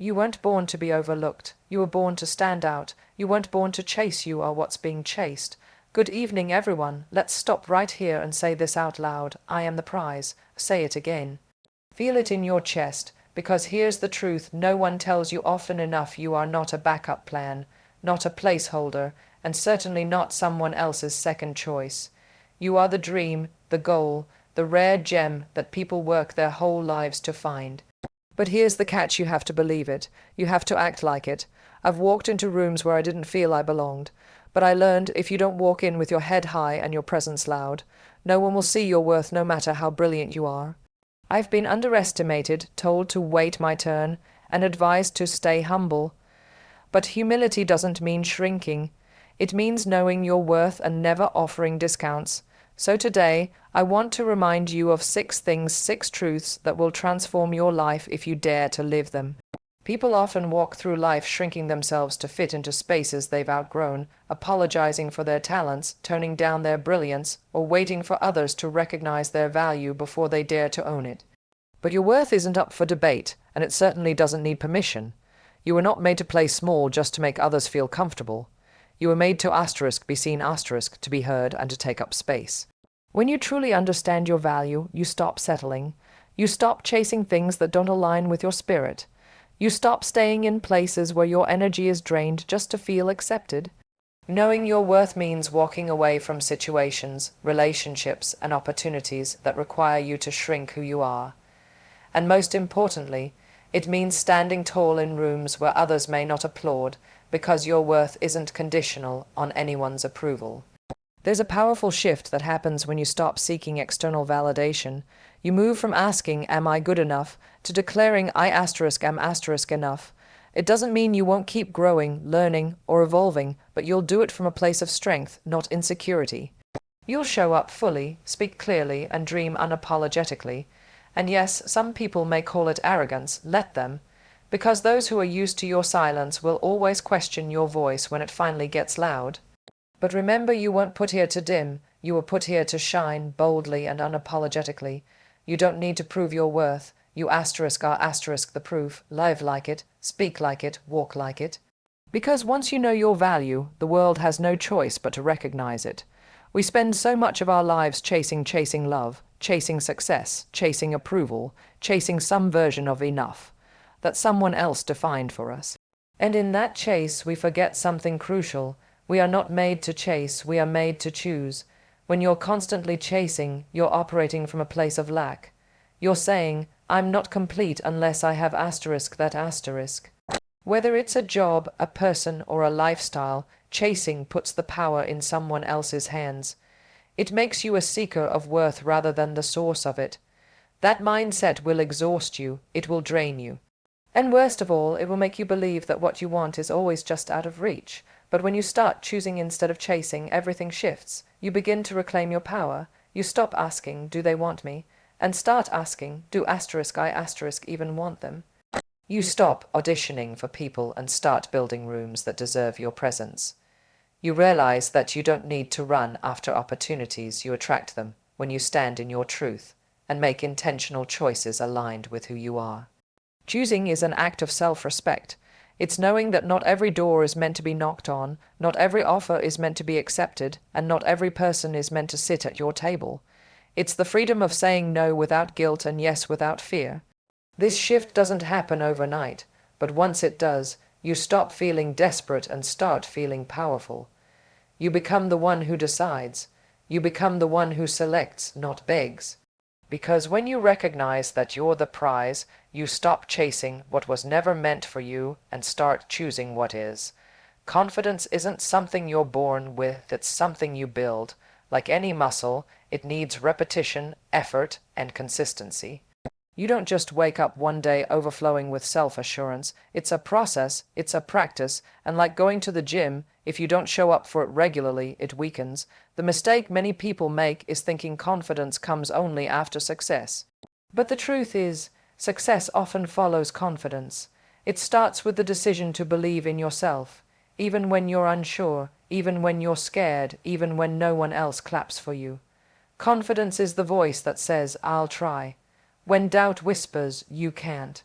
You weren't born to be overlooked. You were born to stand out. You weren't born to chase. You are what's being chased. Good evening, everyone. Let's stop right here and say this out loud. I am the prize. Say it again. Feel it in your chest, because here's the truth. No one tells you often enough you are not a backup plan, not a placeholder, and certainly not someone else's second choice. You are the dream, the goal, the rare gem that people work their whole lives to find. But here's the catch: you have to believe it. You have to act like it. I've walked into rooms where I didn't feel I belonged, but I learned if you don't walk in with your head high and your presence loud, no one will see your worth no matter how brilliant you are. I've been underestimated, told to wait my turn, and advised to stay humble. But humility doesn't mean shrinking. It means knowing your worth and never offering discounts. So today, I want to remind you of 6 things, 6 truths that will transform your life if you dare to live them. People often walk through life shrinking themselves to fit into spaces they've outgrown, apologizing for their talents, turning down their brilliance, or waiting for others to recognize their value before they dare to own it. But your worth isn't up for debate, and it certainly doesn't need permission. You were not made to play small just to make others feel comfortable. You were made to be seen, to be heard, and to take up space. When you truly understand your value, you stop settling. You stop chasing things that don't align with your spirit. You stop staying in places where your energy is drained just to feel accepted. Knowing your worth means walking away from situations, relationships, and opportunities that require you to shrink who you are. And most importantly, it means standing tall in rooms where others may not applaud, because your worth isn't conditional on anyone's approval. There's a powerful shift that happens when you stop seeking external validation. You move from asking, "Am I good enough?" to declaring, "I am enough." It doesn't mean you won't keep growing, learning, or evolving, but you'll do it from a place of strength, not insecurity. You'll show up fully, speak clearly, and dream unapologetically. And yes, some people may call it arrogance. Let them. Because those who are used to your silence will always question your voice when it finally gets loud. But remember, you weren't put here to dim. You were put here to shine boldly and unapologetically. You don't need to prove your worth. You are the proof. Live like it, speak like it, walk like it. Because once you know your value, the world has no choice but to recognize it. We spend so much of our lives chasing love, chasing success, chasing approval, chasing some version of enough that someone else defined for us. And in that chase, we forget something crucial. We are not made to chase, we are made to choose. When you're constantly chasing, you're operating from a place of lack. You're saying, "I'm not complete unless I have that asterisk." Whether it's a job, a person, or a lifestyle, chasing puts the power in someone else's hands. It makes you a seeker of worth rather than the source of it. That mindset will exhaust you, it will drain you. And worst of all, it will make you believe that what you want is always just out of reach. But when you start choosing instead of chasing, everything shifts. You begin to reclaim your power. You stop asking, "Do they want me?" and start asking, "Do I even want them?" You stop auditioning for people and start building rooms that deserve your presence. You realize that you don't need to run after opportunities, you attract them when you stand in your truth and make intentional choices aligned with who you are. Choosing is an act of self-respect. It's knowing that not every door is meant to be knocked on, not every offer is meant to be accepted, and not every person is meant to sit at your table. It's the freedom of saying no without guilt and yes without fear. This shift doesn't happen overnight, but once it does, you stop feeling desperate and start feeling powerful. You become the one who decides. You become the one who selects, not begs. Because when you recognize that you're the prize, you stop chasing what was never meant for you and start choosing what is. Confidence isn't something you're born with, it's something you build. Like any muscle, it needs repetition, effort, and consistency. You don't just wake up one day overflowing with self-assurance. It's a process, it's a practice, and like going to the gym, if you don't show up for it regularly, it weakens. The mistake many people make is thinking confidence comes only after success. But the truth is, success often follows confidence. It starts with the decision to believe in yourself, even when you're unsure, even when you're scared, even when no one else claps for you. Confidence is the voice that says, "I'll try." When doubt whispers, "You can't."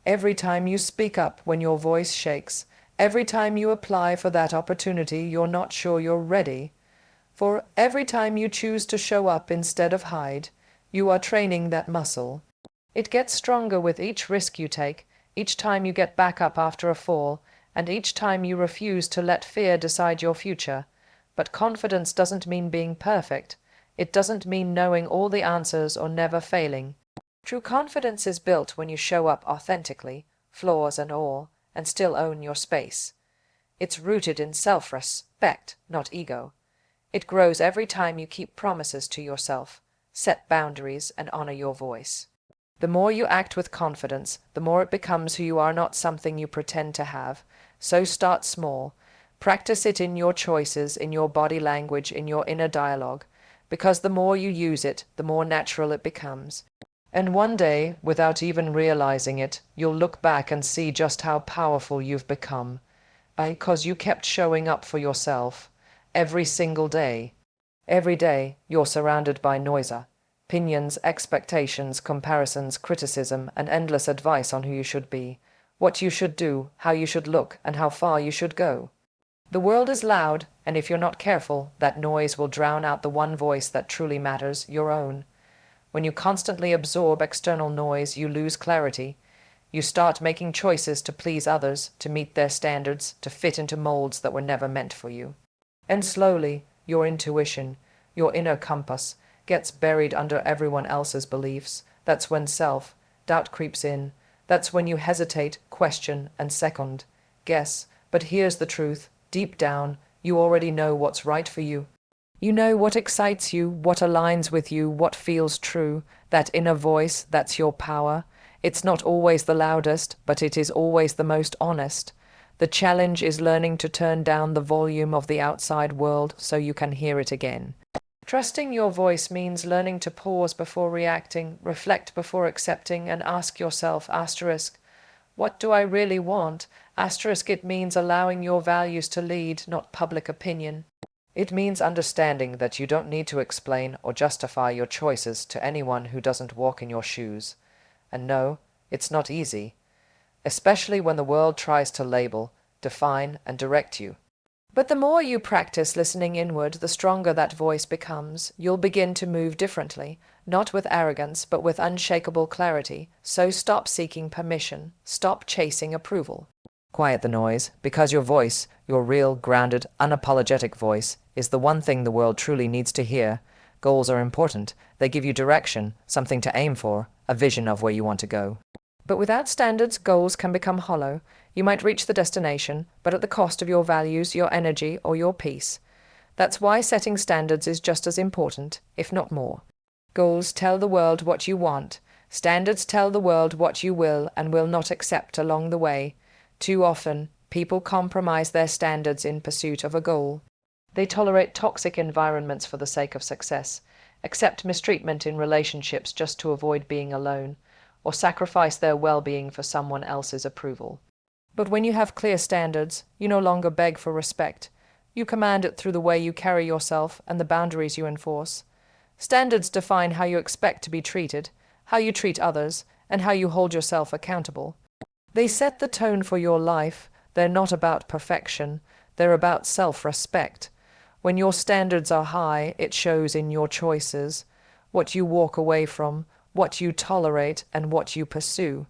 Every time you speak up when your voice shakes, every time you apply for that opportunity you're not sure you're ready, for every time you choose to show up instead of hide, you are training that muscle. It gets stronger with each risk you take, each time you get back up after a fall, and each time you refuse to let fear decide your future. But confidence doesn't mean being perfect. It doesn't mean knowing all the answers or never failing. True confidence is built when you show up authentically, flaws and all, and still own your space. It's rooted in self-respect, not ego. It grows every time you keep promises to yourself, set boundaries, and honor your voice. The more you act with confidence, the more it becomes who you are, not something you pretend to have. So start small. Practice it in your choices, in your body language, in your inner dialogue, because the more you use it, the more natural it becomes. And one day, without even realizing it, you'll look back and see just how powerful you've become, because you kept showing up for yourself every single day. Every day, you're surrounded by noise, opinions, expectations, comparisons, criticism, and endless advice on who you should be, what you should do, how you should look, and how far you should go. The world is loud, and if you're not careful, that noise will drown out the one voice that truly matters, your own. When you constantly absorb external noise, you lose clarity. You start making choices to please others, to meet their standards, to fit into molds that were never meant for you. And slowly, your intuition, your inner compass, gets buried under everyone else's beliefs. That's when self-doubt creeps in. That's when you hesitate, question, and second guess. But here's the truth. Deep down, you already know what's right for you. You know what excites you, what aligns with you, what feels true. That inner voice, that's your power. It's not always the loudest, but it is always the most honest. The challenge is learning to turn down the volume of the outside world so you can hear it again. Trusting your voice means learning to pause before reacting, reflect before accepting, and ask yourself, asterisk, what do I really want? Asterisk, it means allowing your values to lead, not public opinion. It means understanding that you don't need to explain or justify your choices to anyone who doesn't walk in your shoes. And no, it's not easy, especially when the world tries to label, define, and direct you. But the more you practice listening inward, the stronger that voice becomes. You'll begin to move differently, not with arrogance, but with unshakable clarity. So stop seeking permission, stop chasing approval. Quiet the noise, because your voice, your real, grounded, unapologetic voice, is the one thing the world truly needs to hear. Goals are important. They give you direction, something to aim for, a vision of where you want to go. But without standards, goals can become hollow. You might reach the destination, but at the cost of your values, your energy, or your peace. That's why setting standards is just as important, if not more. Goals tell the world what you want. Standards tell the world what you will and will not accept along the way. Too often, people compromise their standards in pursuit of a goal. They tolerate toxic environments for the sake of success, accept mistreatment in relationships just to avoid being alone, or sacrifice their well-being for someone else's approval. But when you have clear standards, you no longer beg for respect. You command it through the way you carry yourself and the boundaries you enforce. Standards define how you expect to be treated, how you treat others, and how you hold yourself accountable. They set the tone for your life. They're not about perfection. They're about self-respect. When your standards are high, it shows in your choices, what you walk away from, what you tolerate, and what you pursue.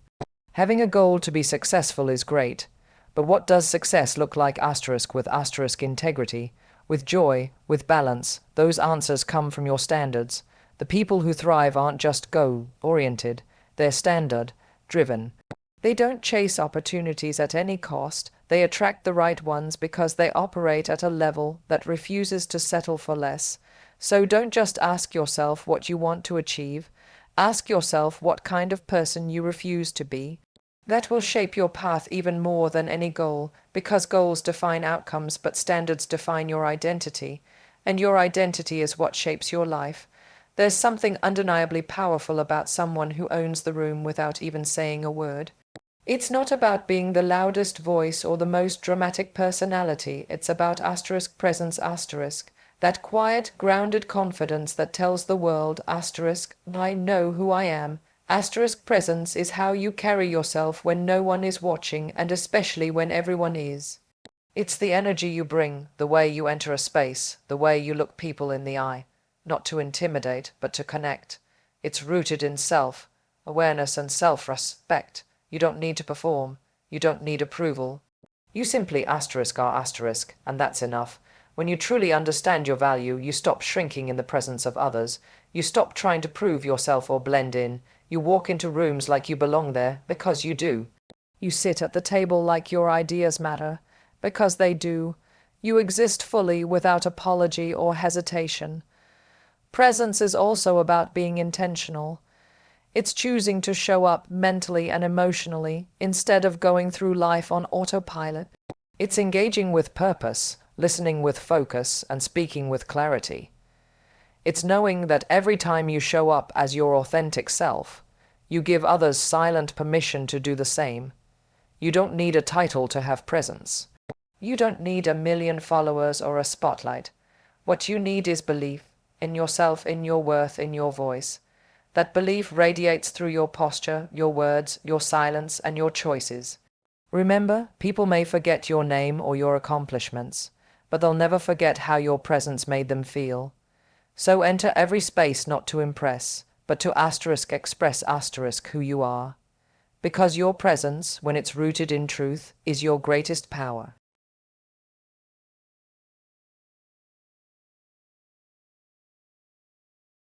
Having a goal to be successful is great, but what does success look like asterisk with asterisk integrity, with joy, with balance? Those answers come from your standards. The people who thrive aren't just goal-oriented, they're standard-driven. They don't chase opportunities at any cost. They attract the right ones because they operate at a level that refuses to settle for less. So don't just ask yourself what you want to achieve. Ask yourself what kind of person you refuse to be. That will shape your path even more than any goal, because goals define outcomes, but standards define your identity. And your identity is what shapes your life. There's something undeniably powerful about someone who owns the room without even saying a word. It's not about being the loudest voice or the most dramatic personality. It's about asterisk presence asterisk. That quiet, grounded confidence that tells the world asterisk, I know who I am, Asterisk presence is how you carry yourself when no one is watching, and especially when everyone is. It's the energy you bring, the way you enter a space, the way you look people in the eye, not to intimidate, but to connect. It's rooted in self-awareness and self-respect. You don't need to perform. You don't need approval. You simply asterisk are asterisk, and that's enough. When you truly understand your value, you stop shrinking in the presence of others. You stop trying to prove yourself or blend in. You walk into rooms like you belong there, because you do. You sit at the table like your ideas matter, because they do. You exist fully without apology or hesitation. Presence is also about being intentional. It's choosing to show up mentally and emotionally instead of going through life on autopilot. It's engaging with purpose, listening with focus, and speaking with clarity. It's knowing that every time you show up as your authentic self, you give others silent permission to do the same. You don't need a title to have presence. You don't need 1 million followers or a spotlight. What you need is belief in yourself, in your worth, in your voice. That belief radiates through your posture, your words, your silence, and your choices. Remember, people may forget your name or your accomplishments, but they'll never forget how your presence made them feel. So enter every space not to impress, but to express who you are. Because your presence, when it's rooted in truth, is your greatest power.